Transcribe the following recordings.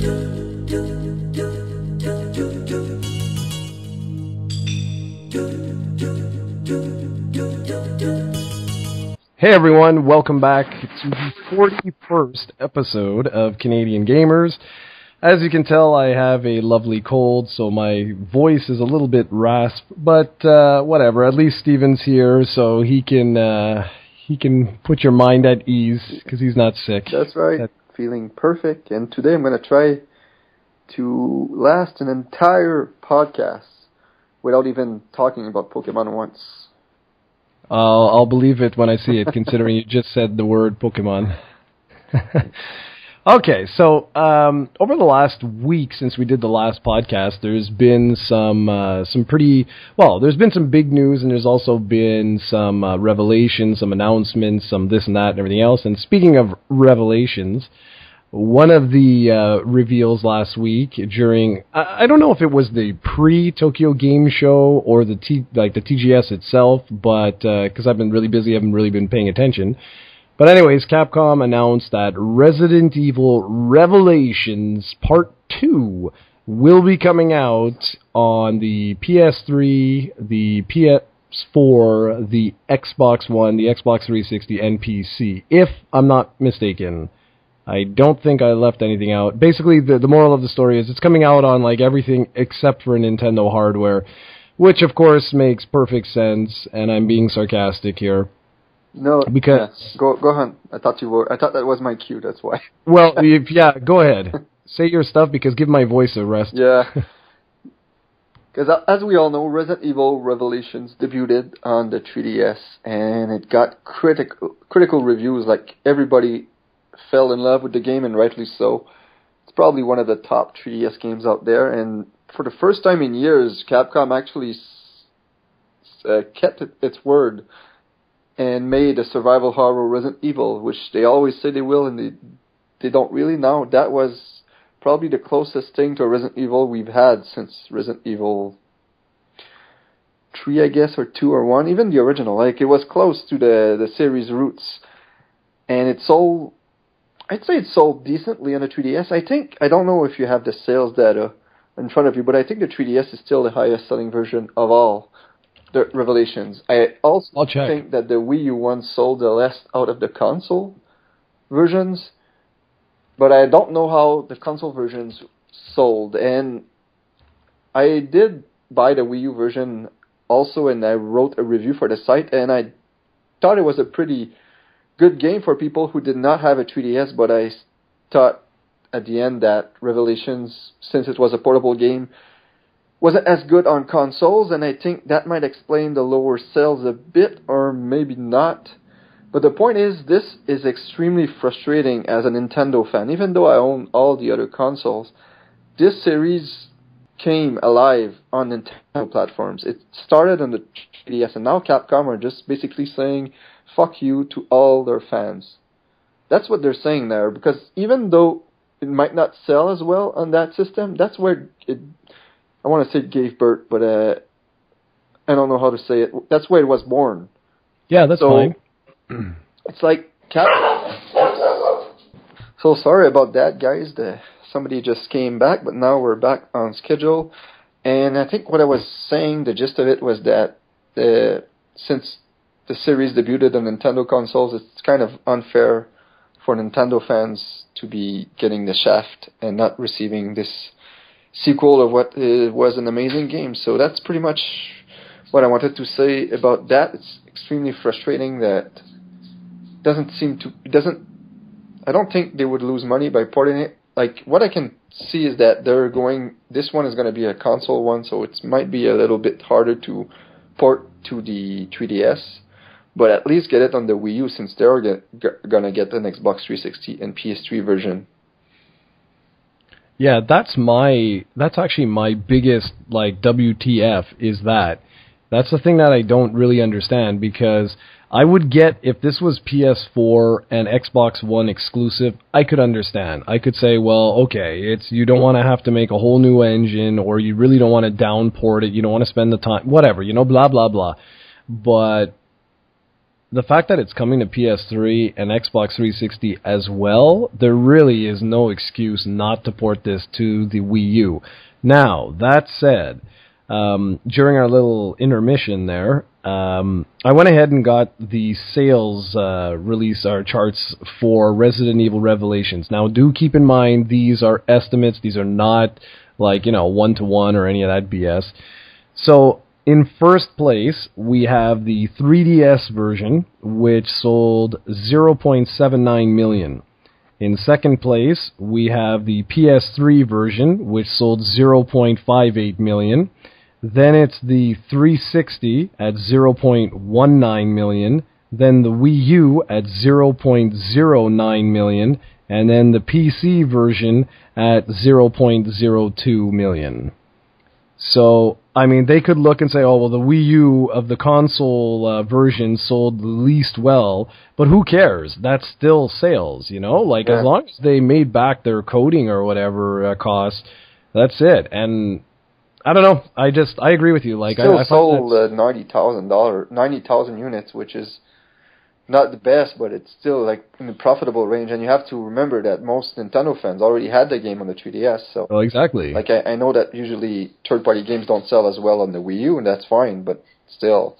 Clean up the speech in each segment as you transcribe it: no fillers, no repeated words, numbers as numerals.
Hey everyone, welcome back to the 41st episode of Canadian Gamers. As you can tell, I have a lovely cold, so my voice is a little bit rasp, but whatever. At least Steven's here, so he can put your mind at ease, because he's not sick. That's right, feeling perfect, and today I'm going to try to last an entire podcast without even talking about Pokemon once. I'll believe it when I see it, considering you just said the word Pokemon. Okay, so over the last week since we did the last podcast, there's been some there's been some big news, and there's also been some revelations, some announcements, some this and that and everything else. And speaking of revelations, one of the reveals last week during, I don't know if it was the pre-Tokyo Game Show or the TGS itself, but because I've been really busy, I haven't really been paying attention. But anyways, Capcom announced that Resident Evil Revelations Part 2 will be coming out on the PS3, the PS4, the Xbox One, the Xbox 360, and PC, if I'm not mistaken. I don't think I left anything out. Basically, the moral of the story is it's coming out on like everything except for Nintendo hardware, which of course makes perfect sense, and I'm being sarcastic here. No, because go on. I thought that was my cue. That's why. Well, go ahead. Say your stuff, because give my voice a rest. Yeah. Because as we all know, Resident Evil Revelations debuted on the 3DS, and it got critical reviews. Like, everybody fell in love with the game, and rightly so. It's probably one of the top 3DS games out there, and for the first time in years, Capcom actually kept its word and made a survival horror Resident Evil, which they always say they will, and they don't really now. That was probably the closest thing to a Resident Evil we've had since Resident Evil 3, I guess, or 2 or 1, even the original. Like, it was close to the series roots, and I'd say it sold decently on the 3DS. I don't know if you have the sales data in front of you, but I think the 3DS is still the highest selling version of all the Revelations. I also think that the Wii U one sold the less out of the console versions, but I don't know how the console versions sold. And I did buy the Wii U version also, and I wrote a review for the site, and I thought it was a pretty good game for people who did not have a 3DS, but I thought at the end that Revelations, since it was a portable game, wasn't as good on consoles, and I think that might explain the lower sales a bit, or maybe not. But the point is, this is extremely frustrating as a Nintendo fan. Even though I own all the other consoles, this series came alive on Nintendo platforms. It started on the 3DS, and now Capcom are just basically saying, fuck you to all their fans. That's what they're saying there, because even though it might not sell as well on that system, that's where it, I want to say gave birth, but I don't know how to say it. That's where it was born. Yeah, that's fine. It's like So sorry about that, guys. Somebody just came back, but now we're back on schedule. And I think what I was saying, the gist of it was that since the series debuted on Nintendo consoles, it's kind of unfair for Nintendo fans to be getting the shaft and not receiving this sequel of what was an amazing game. So that's pretty much what I wanted to say about that. It's extremely frustrating that I don't think they would lose money by porting it. Like, what I can see is that this one is going to be a console one, so it might be a little bit harder to port to the 3DS, but at least get it on the Wii U, since they're going to get an Xbox 360 and PS3 version. Yeah, that's actually my biggest, WTF is that. That's the thing that I don't really understand, because I would get, if this was PS4 and Xbox One exclusive, I could understand. I could say, well, okay, you don't want to have to make a whole new engine, or you really don't want to downport it, you don't want to spend the time, whatever, blah, blah, blah. But the fact that it's coming to PS3 and Xbox 360 as well, there really is no excuse not to port this to the Wii U. Now, that said, during our little intermission there, I went ahead and got the sales release charts for Resident Evil Revelations. Now, do keep in mind these are estimates. These are not like, 1-to-1 or any of that BS. So, in first place, we have the 3DS version, which sold 0.79 million. In second place, we have the PS3 version, which sold 0.58 million. Then it's the 360 at 0.19 million. Then the Wii U at 0.09 million. And then the PC version at 0.02 million. So, I mean, they could look and say, oh, well, the Wii U of the console version sold the least well, but who cares? That's still sales, As long as they made back their coding or whatever costs, that's it. And I don't know. I agree with you. Still I sold 90,000 units, which is not the best, but it's still in the profitable range. And you have to remember that most Nintendo fans already had the game on the 3DS. So, well, exactly. I know that usually third-party games don't sell as well on the Wii U, and that's fine. But still,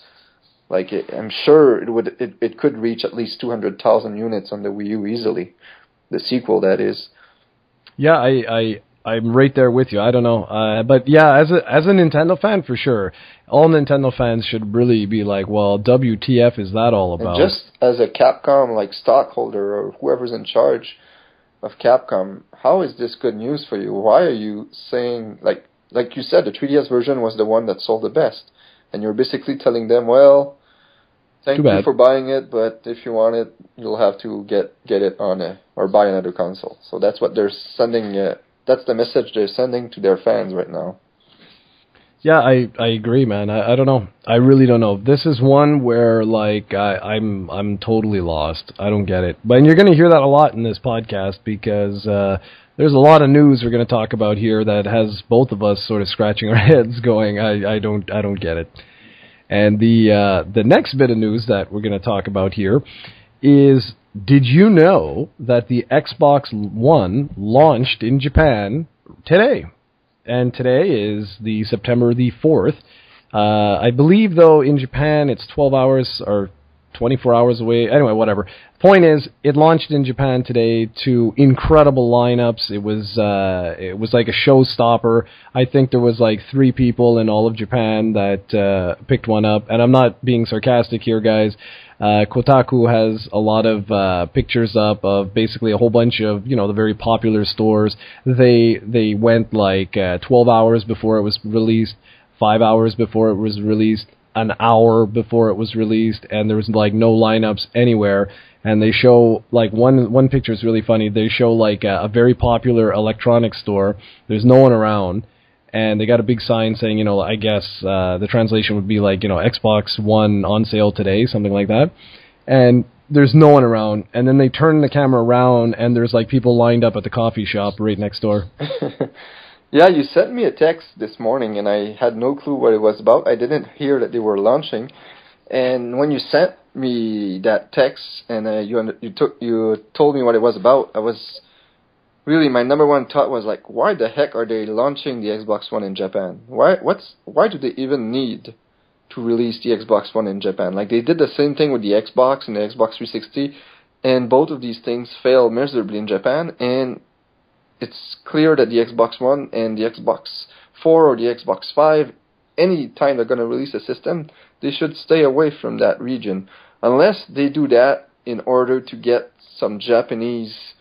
I'm sure it could reach at least 200,000 units on the Wii U easily. The sequel, that is. Yeah, I'm right there with you. I don't know. But yeah, as a Nintendo fan, for sure, all Nintendo fans should really be like, well, WTF is that all about? And just as a Capcom stockholder or whoever's in charge of Capcom, how is this good news for you? Why are you saying, like you said, the 3DS version was the one that sold the best, and you're basically telling them, well, thank you for buying it, but if you want it, you'll have to get it on or buy another console. So that's what they're sending. That's the message they're sending to their fans right now. Yeah, I agree, man. I don't know. I really don't know. This is one where I'm totally lost. I don't get it. But you're going to hear that a lot in this podcast because there's a lot of news we're going to talk about here that has both of us sort of scratching our heads, going, I don't get it. And the next bit of news that we're going to talk about here is, did you know that the Xbox One launched in Japan today? And today is the September the 4th. I believe, though, in Japan it's 12 hours or 24 hours away. Anyway, whatever. Point is, it launched in Japan today to incredible lineups. It was like a showstopper. I think there was 3 people in all of Japan that picked one up. And I'm not being sarcastic here, guys. Kotaku has a lot of pictures up of basically a whole bunch of, the very popular stores. They went 12 hours before it was released, 5 hours before it was released, an hour before it was released, and there was no lineups anywhere. And they show one picture is really funny. They show a very popular electronics store. There's no one around. And they got a big sign saying, I guess the translation would be Xbox One on sale today, something like that. And there's no one around. And then they turn the camera around, and there's people lined up at the coffee shop right next door. Yeah, you sent me a text this morning, and I had no clue what it was about. I didn't hear that they were launching. And when you sent me that text and you told me what it was about, I was... Really, my number one thought was why the heck are they launching the Xbox One in Japan? Why do they even need to release the Xbox One in Japan? They did the same thing with the Xbox and the Xbox 360, and both of these things failed miserably in Japan. And it's clear that the Xbox One and the Xbox 4 or the Xbox 5, any time they're going to release a system, they should stay away from that region, unless they do that in order to get some Japanese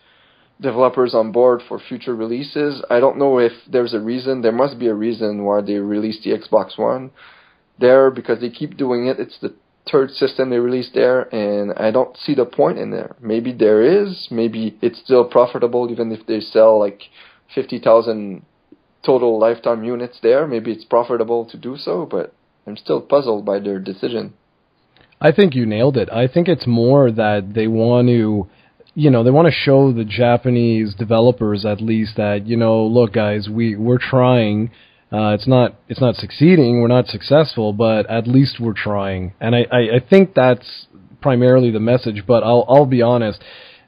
developers on board for future releases. I don't know if there's a reason. There must be a reason why they released the Xbox One there, because they keep doing it. It's the third system they released there, and I don't see the point in there. Maybe there is. Maybe it's still profitable even if they sell 50,000 total lifetime units there. Maybe it's profitable to do so, but I'm still puzzled by their decision. I think you nailed it. I think it's more that they want to... they want to show the Japanese developers at least that, look, guys, we're trying. It's not succeeding. We're not successful, but at least we're trying. And I think that's primarily the message, but I'll be honest,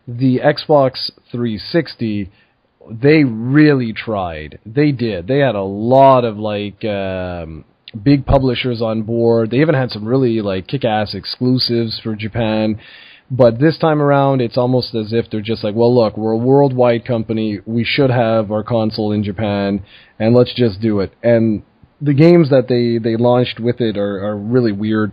the Xbox 360, they really tried. They did. They had a lot of big publishers on board. They even had some really kick-ass exclusives for Japan. But this time around, it's almost as if they're just like, well, look, we're a worldwide company. We should have our console in Japan, and let's just do it. And the games that they launched with it are really weird.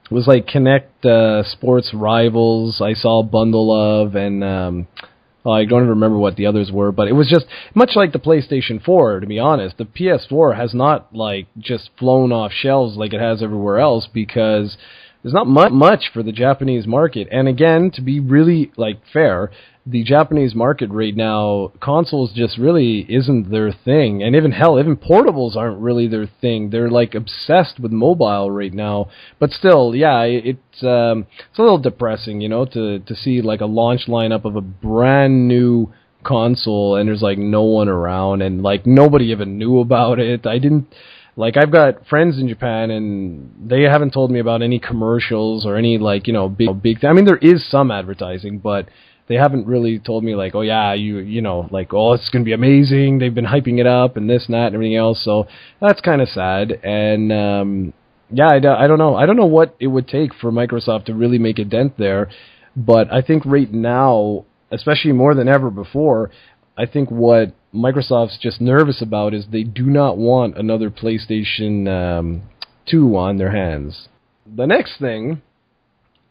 It was like Kinect Sports Rivals, I saw a bundle of, and I don't even remember what the others were, but it was just much like the PlayStation 4, to be honest. The PS4 has not just flown off shelves like it has everywhere else, because there's not much for the Japanese market. And again, to be really fair, the Japanese market right now, consoles just really isn't their thing. And even portables aren't really their thing. They're obsessed with mobile right now. But still, yeah, it's a little depressing, to see a launch lineup of a brand new console and there's no one around and nobody even knew about it. I've got friends in Japan, and they haven't told me about any commercials or any, big... I mean, there is some advertising, but they haven't really told me, oh, yeah, oh, it's going to be amazing. They've been hyping it up and this and that and everything else, so that's kind of sad. And, yeah, I don't know. I don't know what it would take for Microsoft to really make a dent there, but I think right now, especially more than ever before, I think what Microsoft's just nervous about is they do not want another PlayStation 2 on their hands. The next thing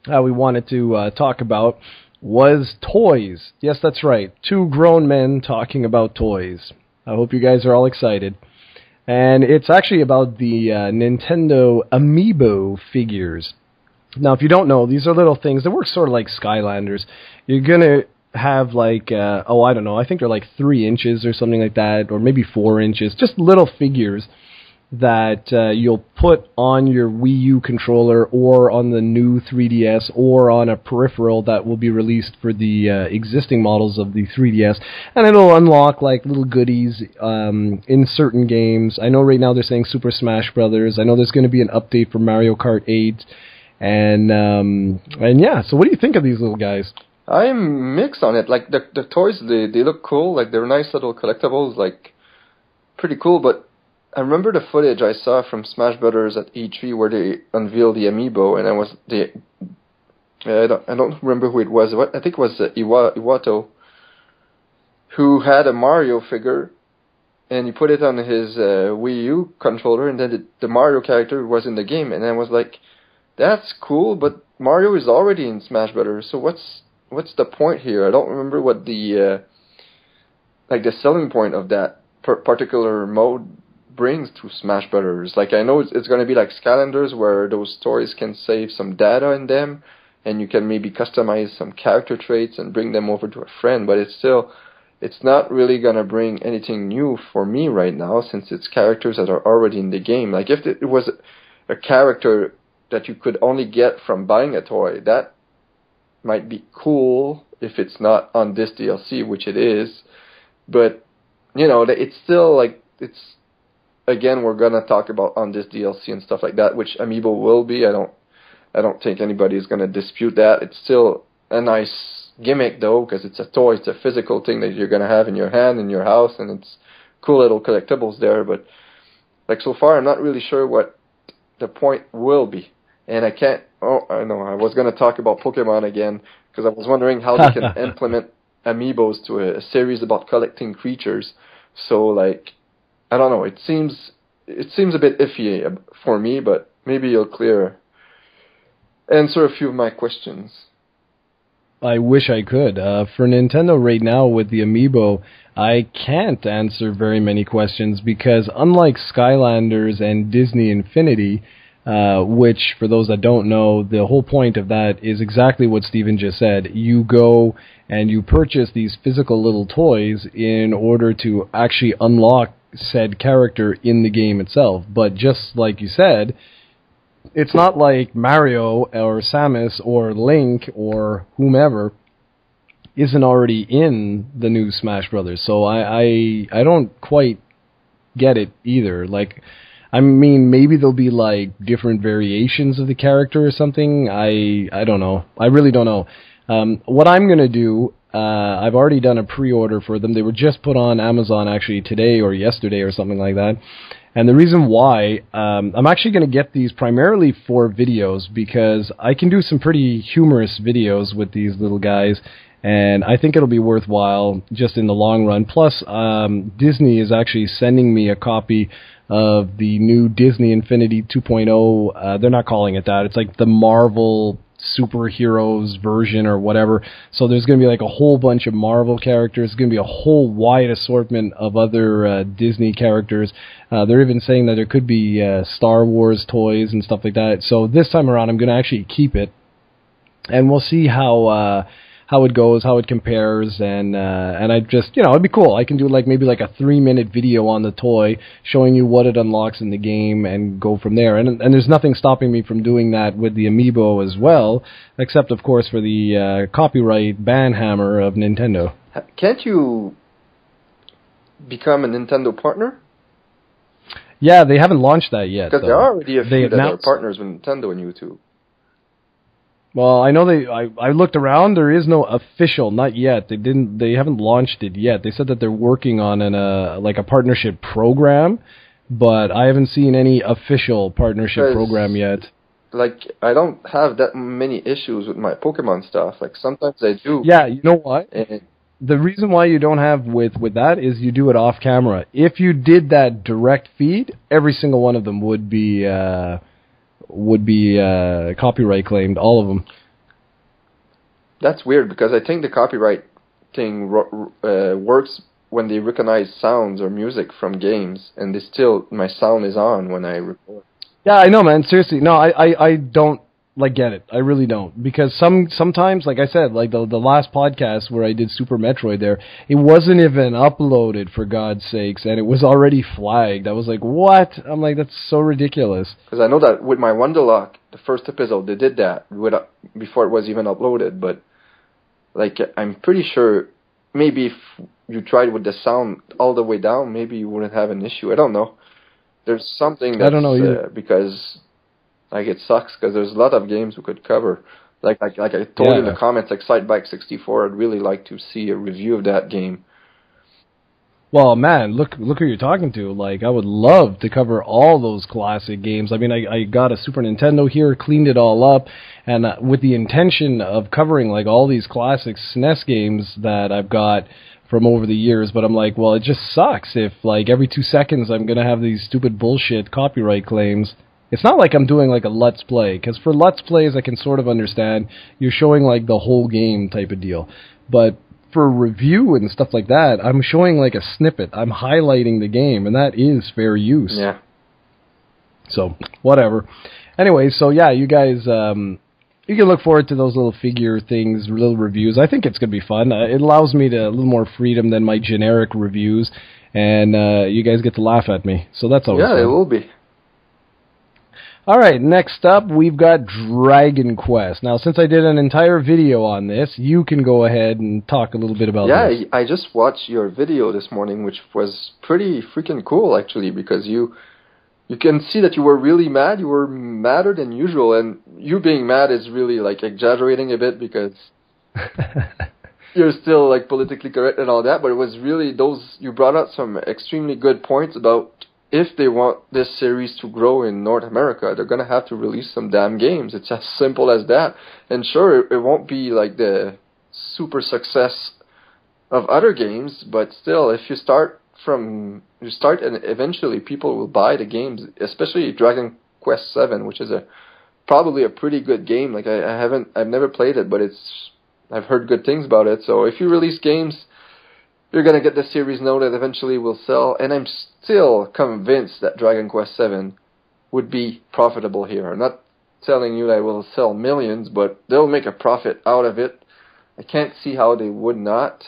we wanted to talk about was toys. Yes, that's right. Two grown men talking about toys. I hope you guys are all excited. And it's actually about the Nintendo Amiibo figures. Now, if you don't know, these are little things that work sort of like Skylanders. You're going to have I don't know, I think they're 3 inches or something like that, or maybe 4 inches, just little figures that you'll put on your Wii U controller or on the new 3DS or on a peripheral that will be released for the existing models of the 3DS, and it'll unlock little goodies in certain games. I know right now they're saying Super Smash Brothers. I know there's going to be an update for Mario Kart 8, and yeah, so what do you think of these little guys? I'm mixed on it. The toys, they look cool. They're nice little collectibles, pretty cool. But I remember the footage I saw from Smash Brothers at E3 where they unveiled the Amiibo, and I don't remember who it was. I think it was Iwato, who had a Mario figure, and he put it on his Wii U controller, and then the Mario character was in the game, and I was like, that's cool, but Mario is already in Smash Brothers, so what's the point here? I don't remember what the the selling point of that particular mode brings to Smash Brothers. I know it's going to be like Skylanders, where those toys can save some data in them, and you can maybe customize some character traits and bring them over to a friend, but it's not really going to bring anything new for me right now, since it's characters that are already in the game. If it was a character that you could only get from buying a toy, that might be cool if it's not on this DLC, which it is. But, it's still it's, again, we're going to talk about on this DLC and stuff like that, which Amiibo will be. I don't think anybody's going to dispute that. It's still a nice gimmick, though, because it's a toy. It's a physical thing that you're going to have in your hand, in your house, and it's cool little collectibles there. But, so far, I'm not really sure what the point will be. And I can't... Oh, I know. I was going to talk about Pokemon again, because I was wondering how they can implement Amiibos to a series about collecting creatures. So, I don't know. It seems a bit iffy for me, but maybe you'll answer a few of my questions. I wish I could. For Nintendo right now with the Amiibo, I can't answer very many questions, because unlike Skylanders and Disney Infinity, which, for those that don't know, the whole point of that is exactly what Steven just said. You go and you purchase these physical little toys in order to actually unlock said character in the game itself. But just like you said, it's not like Mario or Samus or Link or whomever isn't already in the new Smash Brothers. So I don't quite get it either. I mean, maybe there'll be like different variations of the character or something. I don't know. I really don't know. What I'm gonna do, I've already done a pre-order for them. They were just put on Amazon actually today or yesterday or something like that. And the reason why, I'm actually going to get these primarily for videos because I can do some pretty humorous videos with these little guys, and I think it'll be worthwhile just in the long run. Plus, Disney is actually sending me a copy of the new Disney Infinity 2.0. They're not calling it that. It's like the Marvel superheroes version or whatever. So there's going to be like a whole bunch of Marvel characters. There's going to be a whole wide assortment of other Disney characters. They're even saying that there could be Star Wars toys and stuff like that. So this time around, I'm going to actually keep it, and we'll see how it goes, how it compares, and I just, it'd be cool. I can do maybe a 3-minute video on the toy showing you what it unlocks in the game and go from there. And there's nothing stopping me from doing that with the Amiibo as well, except of course for the copyright ban hammer of Nintendo. Can't you become a Nintendo partner? Yeah, they haven't launched that yet. Because there are already a few that are partners with Nintendo and YouTube. Well, I know I looked around. There is no official, not yet. They haven't launched it yet. They said that they're working on a partnership program, but I haven't seen any official partnership program yet. I don't have that many issues with my Pokemon stuff. Sometimes I do. Yeah, you know what? The reason why you don't have with that is you do it off camera. If you did that direct feed, every single one of them would be copyright claimed, all of them. That's weird because I think the copyright thing works when they recognize sounds or music from games, and my sound is on when I record. Yeah, I know, man. Seriously, no, I don't get it. I really don't, because sometimes, like I said, the last podcast where I did Super Metroid, it wasn't even uploaded, for God's sakes, and it was already flagged. I was like, what? I'm like, that's so ridiculous. Because I know that with my Wonderlock, the first episode, they did that before it was even uploaded, but I'm pretty sure maybe if you tried with the sound all the way down, maybe you wouldn't have an issue. I don't know. There's something that's, I don't know either. Because it sucks because there's a lot of games we could cover. Like I told you in the comments, Sightback 64, I'd really like to see a review of that game. Well, man, look who you're talking to. I would love to cover all those classic games. I mean, I got a Super Nintendo here, cleaned it all up, and with the intention of covering all these classic SNES games that I've got from over the years, but I'm like, well, it just sucks if every 2 seconds I'm going to have these stupid bullshit copyright claims. It's not like I'm doing a Let's Play, because for Let's Plays I can sort of understand. You're showing the whole game type of deal. But for review and stuff like that, I'm showing a snippet. I'm highlighting the game, and that is fair use. Yeah. So, whatever. Anyway, so yeah, you guys, you can look forward to those little figure things, little reviews. I think it's going to be fun. It allows me a little more freedom than my generic reviews, and you guys get to laugh at me. So that's always fun. Yeah, it will be. All right, next up, we've got Dragon Quest. Now, since I did an entire video on this, you can go ahead and talk a little bit about this. Yeah, I just watched your video this morning, which was pretty freaking cool, actually, because you can see that you were really mad. You were madder than usual, and you being mad is really, exaggerating a bit because you're still, politically correct and all that, but it was really you brought out some extremely good points about if they want this series to grow in North America, they're going to have to release some damn games. It's as simple as that. And sure, it won't be the super success of other games, but still, if you start and eventually people will buy the games, especially Dragon Quest 7, which is probably a pretty good game. I've never played it, but I've heard good things about it. So if you release games, you're going to get the series known that eventually will sell, and I'm still convinced that Dragon Quest 7 would be profitable here. I'm not telling you that it will sell millions, but they'll make a profit out of it. I can't see how they would not.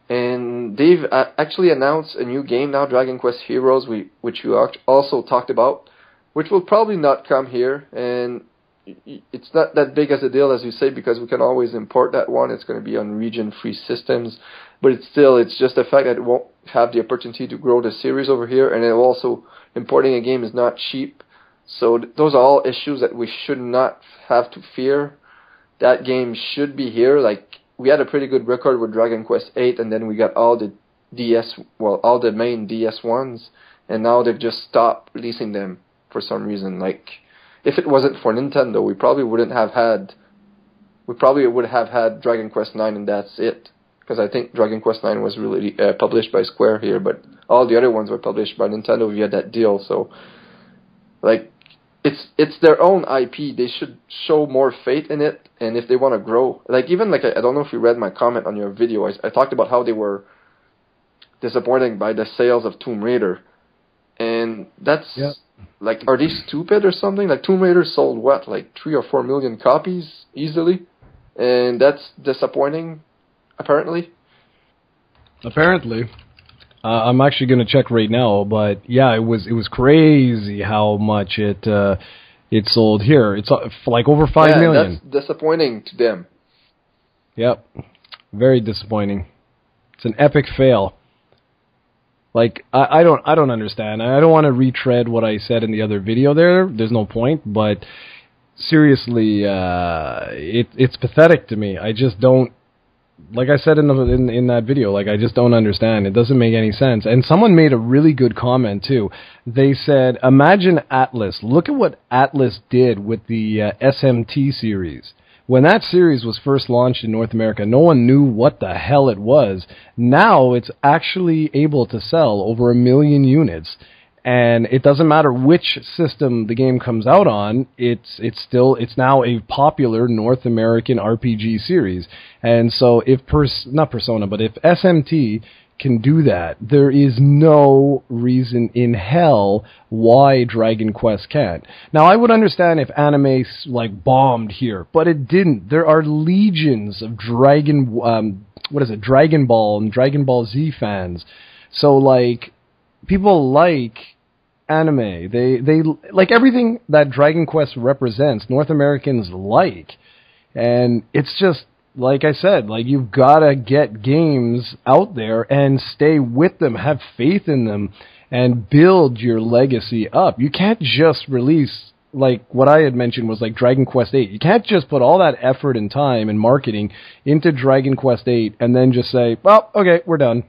And they've actually announced a new game now, Dragon Quest Heroes, which you also talked about, which will probably not come here, and it's not that big as a deal as you say, because we can always import that one. It's going to be on region-free systems, but it's just the fact that it won't have the opportunity to grow the series over here, and also importing a game is not cheap. So those are all issues that we should not have to fear. That game should be here. Like, we had a pretty good record with Dragon Quest VIII, and then we got all the all the main DS ones, and now they've just stopped releasing them for some reason. Like, if it wasn't for Nintendo, we probably would have had Dragon Quest IX, and that's it. Because I think Dragon Quest IX was really published by Square here, but all the other ones were published by Nintendo via that deal. So, like, it's their own IP. They should show more faith in it, and if they want to grow, like, even like I don't know if you read my comment on your video. I talked about how they were disappointed by the sales of Tomb Raider, and that's like, are they stupid or something? Like, Tomb Raider sold what, like 3 or 4 million copies easily, and that's disappointing. Apparently. I'm actually going to check right now, but yeah, it was crazy how much it sold here. It's like over 5 million. That's disappointing to them. Yep. Very disappointing. It's an epic fail. Like, I don't understand. I don't want to retread what I said in the other video there. There's no point, but seriously, it's pathetic to me. I just don't. Like I said in that video, like, I just don't understand. It doesn't make any sense. And someone made a really good comment too. They said, imagine Atlas. Look at what Atlas did with the SMT series. When that series was first launched in North America, no one knew what the hell it was. Now it's actually able to sell over 1 million units. And it doesn't matter which system the game comes out on, it's now a popular North American RPG series. And so if not Persona, but if SMT can do that, there is no reason in hell why Dragon Quest can't. Now, I would understand if anime like bombed here, but it didn't. There are legions of Dragon Ball and Dragon Ball Z fans. So, like, people like anime. They like everything that Dragon Quest represents. North Americans like, and it's just, like I said, like, you've got to get games out there and stay with them, have faith in them, and build your legacy up. You can't just release, like what I had mentioned was like Dragon Quest VIII. You can't just put all that effort and time and marketing into Dragon Quest VIII and then just say, well, okay, we're done.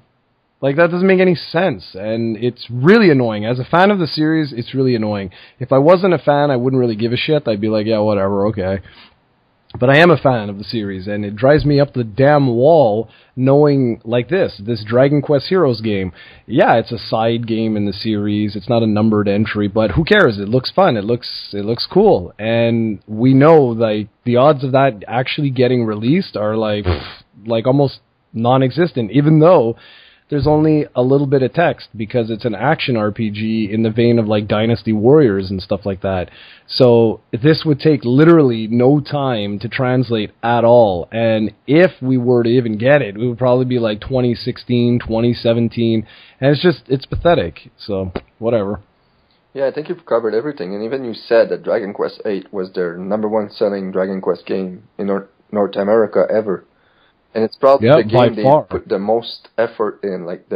Like, that doesn't make any sense, and it's really annoying. As a fan of the series, it's really annoying. If I wasn't a fan, I wouldn't really give a shit. I'd be like, yeah, whatever, okay. But I am a fan of the series, and it drives me up the damn wall knowing, like, this Dragon Quest Heroes game. Yeah, it's a side game in the series. It's not a numbered entry, but who cares? It looks fun. It looks cool. And we know, like, the odds of that actually getting released are, like almost non-existent, even though there's only a little bit of text because it's an action RPG in the vein of like Dynasty Warriors and stuff like that. So this would take literally no time to translate at all. And if we were to even get it, it would probably be like 2016, 2017. And it's pathetic. So whatever. Yeah, I think you've covered everything. And even you said that Dragon Quest VIII was their #1 selling Dragon Quest game in North America ever. And it's probably the game they put the most effort in, like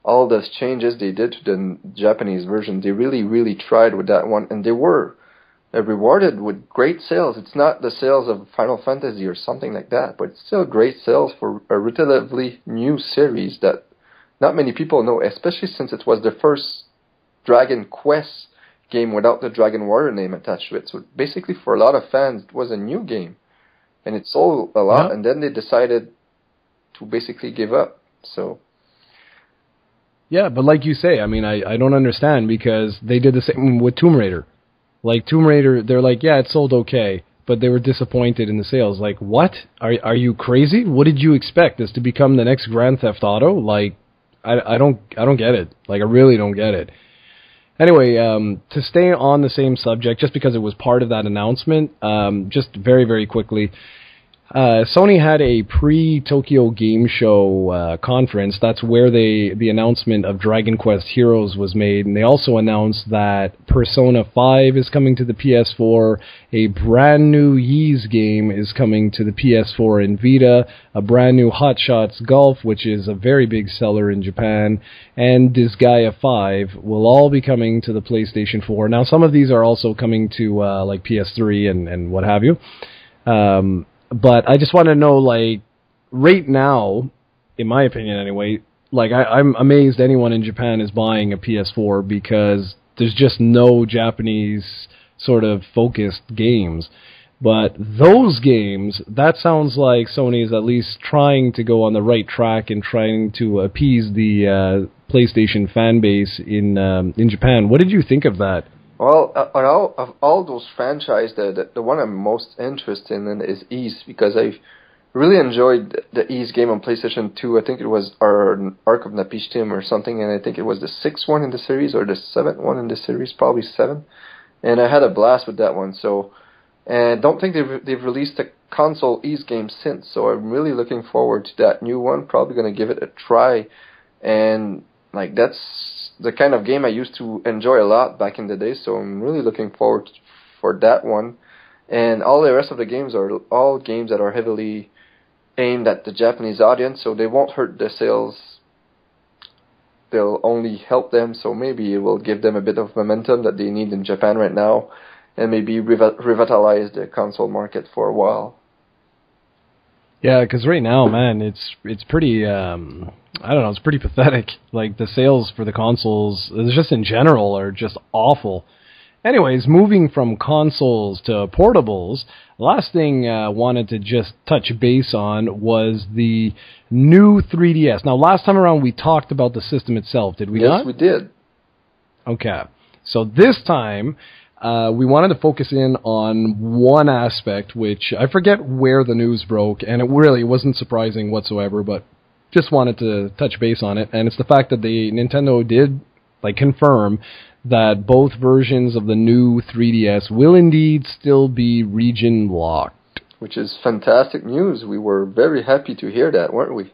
all the changes they did to the Japanese version. They really, really tried with that one, and they were rewarded with great sales. It's not the sales of Final Fantasy or something like that, but it's still great sales for a relatively new series that not many people know, especially since it was the first Dragon Quest game without the Dragon Warrior name attached to it. So basically, for a lot of fans, it was a new game. And it sold a lot, and then they decided to basically give up. So, yeah, but like you say, I mean, I don't understand, because they did the same with Tomb Raider. Like, Tomb Raider, they're like, yeah, it sold okay, but they were disappointed in the sales. Like, what? Are you crazy? What did you expect? This to become the next Grand Theft Auto? Like, I don't get it. Like, I really don't get it. Anyway, to stay on the same subject, just because it was part of that announcement, just very, very quickly, Sony had a pre-Tokyo Game Show conference. That's where the announcement of Dragon Quest Heroes was made, and they also announced that Persona 5 is coming to the PS4, a brand new Ys game is coming to the PS4 and Vita, a brand new Hot Shots Golf, which is a very big seller in Japan, and Disgaea 5 will all be coming to the PlayStation 4. Now, some of these are also coming to like PS3 and what have you. But I just want to know, like, right now, in my opinion anyway, like, I'm amazed anyone in Japan is buying a PS4 because there's just no Japanese sort of focused games. But those games, that sounds like Sony is at least trying to go on the right track and trying to appease the PlayStation fan base in Japan. What did you think of that? Well, of all those franchises, the one I'm most interested in is Ys, because I really enjoyed the Ys game on PlayStation 2. I think it was Arc of Napishtim or something, and I think it was the 6th one in the series or the 7th one in the series, probably 7. And I had a blast with that one. So, and I don't think they've released a console Ys game since. So I'm really looking forward to that new one. Probably going to give it a try, and like that's the kind of game I used to enjoy a lot back in the day, so I'm really looking forward for that one. And all the rest of the games are all games that are heavily aimed at the Japanese audience, so they won't hurt the sales. They'll only help them, so maybe it will give them a bit of momentum that they need in Japan right now, and maybe revitalize the console market for a while. Yeah, because right now, man, it's pretty, I don't know, it's pretty pathetic. Like, the sales for the consoles, just in general, are just awful. Anyways, moving from consoles to portables, last thing I wanted to just touch base on was the new 3DS. Now, last time around, we talked about the system itself, did we not? Yes, we did. Okay. So this time, we wanted to focus in on one aspect, which I forget where the news broke, and it really wasn't surprising whatsoever, but just wanted to touch base on it, and it's the fact that Nintendo did confirm that both versions of the new 3DS will indeed still be region locked. Which is fantastic news. We were very happy to hear that, weren't we?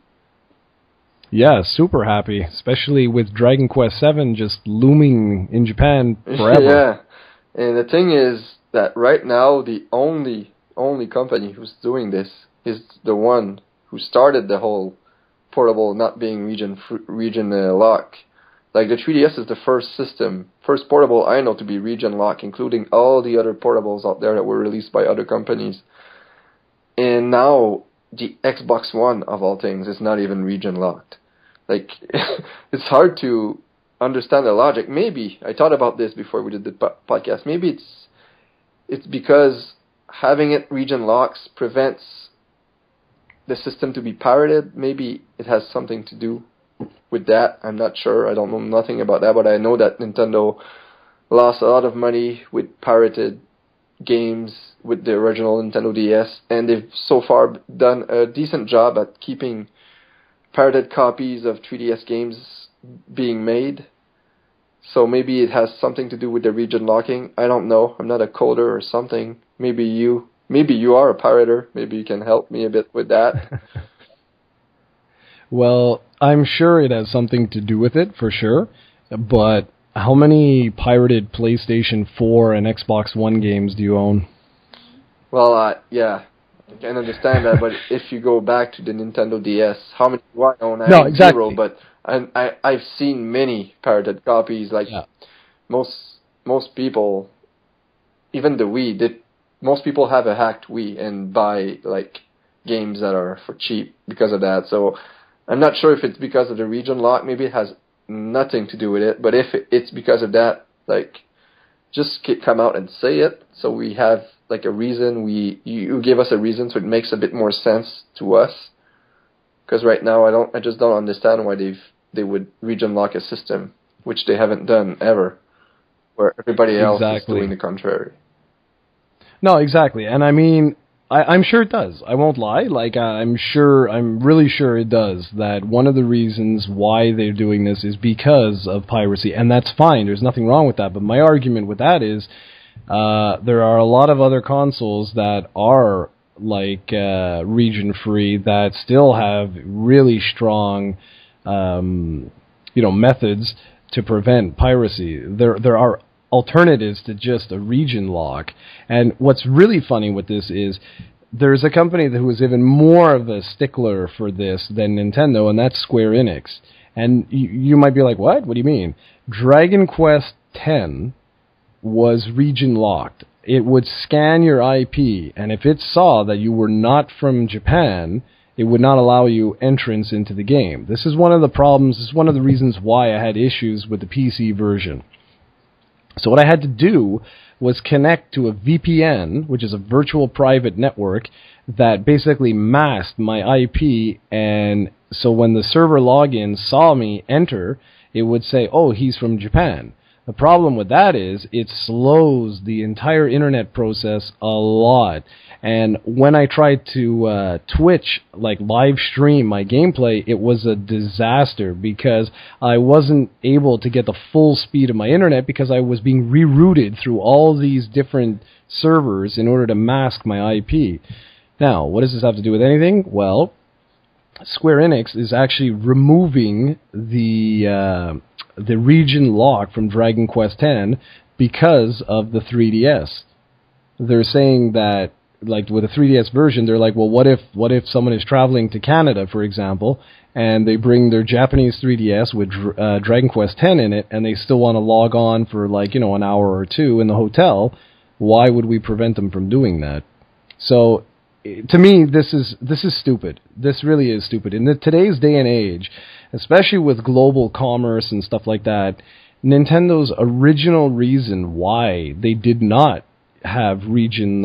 Yeah, super happy, especially with Dragon Quest VII just looming in Japan forever. Yeah. And the thing is that right now the only company who's doing this is the one who started the whole portable not being region lock. Like, the 3DS is the first portable I know to be region lock, including all the other portables out there that were released by other companies. And now the Xbox One, of all things, is not even region locked. Like, it's hard to understand the logic. Maybe I thought about this before we did the podcast. Maybe it's because having it region locks prevents the system to be pirated. Maybe it has something to do with that. I'm not sure. I don't know nothing about that, but I know that Nintendo lost a lot of money with pirated games with the original Nintendo DS, and they've so far done a decent job at keeping pirated copies of 3DS games being made. So maybe it has something to do with the region locking. I don't know. I'm not a coder or something. Maybe you are a pirater. Maybe you can help me a bit with that. Well, I'm sure it has something to do with it, for sure. But how many pirated PlayStation 4 and Xbox One games do you own? Well, yeah, I can understand that. But if you go back to the Nintendo DS, how many do I own? I own exactly. Zero, but I've seen many pirated copies. Like, yeah. Most people, even the Wii, most people have a hacked Wii and buy like games that are for cheap because of that. So I'm not sure if it's because of the region lock. Maybe it has nothing to do with it. But if it's because of that, like, just come out and say it, so we have like a reason. You give us a reason, so it makes a bit more sense to us. Because right now I just don't understand why they would region lock a system, which they haven't done ever, where everybody else is doing the contrary. No, exactly. And I mean, I'm sure it does. I won't lie. Like, I'm really sure it does. That one of the reasons why they're doing this is because of piracy, and that's fine. There's nothing wrong with that. But my argument with that is there are a lot of other consoles that are like region free that still have really strong, methods to prevent piracy. There are alternatives to just a region lock. And what's really funny with this is there's a company who is even more of a stickler for this than Nintendo, and that's Square Enix. And you might be like, what? What do you mean? Dragon Quest X was region locked. It would scan your IP, and if it saw that you were not from Japan, it would not allow you entrance into the game. This is one of the problems. This is one of the reasons why I had issues with the PC version. So what I had to do was connect to a VPN, which is a virtual private network, that basically masked my IP, and so when the server login saw me enter, it would say, oh, he's from Japan. The problem with that is it slows the entire internet process a lot. And when I tried to Twitch, like live stream my gameplay, it was a disaster because I wasn't able to get the full speed of my internet because I was being rerouted through all these different servers in order to mask my IP. Now, what does this have to do with anything? Well, Square Enix is actually removing the region lock from Dragon Quest X because of the 3DS. They're saying that, like with the 3DS version, they're like, well, what if someone is traveling to Canada, for example, and they bring their Japanese 3DS with Dragon Quest X in it, and they still want to log on for like, an hour or two in the hotel? Why would we prevent them from doing that? So, to me, this is stupid. This really is stupid. In today's day and age, especially with global commerce and stuff like that, Nintendo's original reason why they did not have region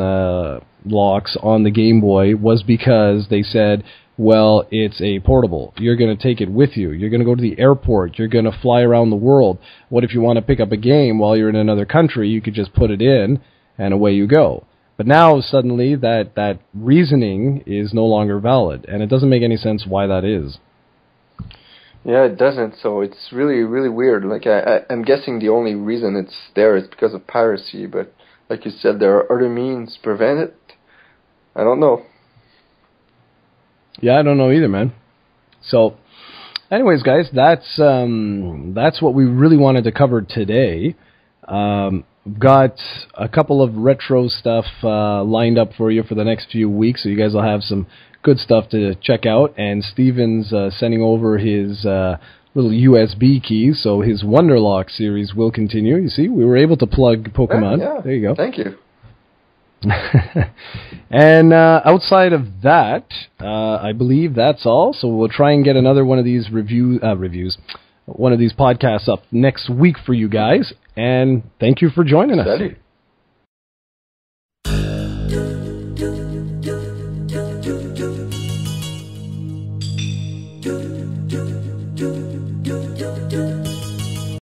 locks on the Game Boy was because they said, well, it's a portable. You're going to take it with you. You're going to go to the airport. You're going to fly around the world. What if you want to pick up a game while you're in another country? You could just put it in, and away you go. But now, suddenly, that reasoning is no longer valid, and it doesn't make any sense why that is. Yeah, it doesn't, so it's really, really weird. Like, I'm guessing the only reason it's there is because of piracy, but like you said, there are other means to prevent it. I don't know. Yeah, I don't know either, man. So, anyways, guys, that's what we really wanted to cover today. We've got a couple of retro stuff lined up for you for the next few weeks, so you guys will have some good stuff to check out. And Steven's sending over his little USB keys, so his Wonderlock series will continue. You see, we were able to plug Pokemon. Yeah. There you go. Thank you. And outside of that, I believe that's all. So we'll try and get another one of these one of these podcasts up next week for you guys. And thank you for joining us. Salut.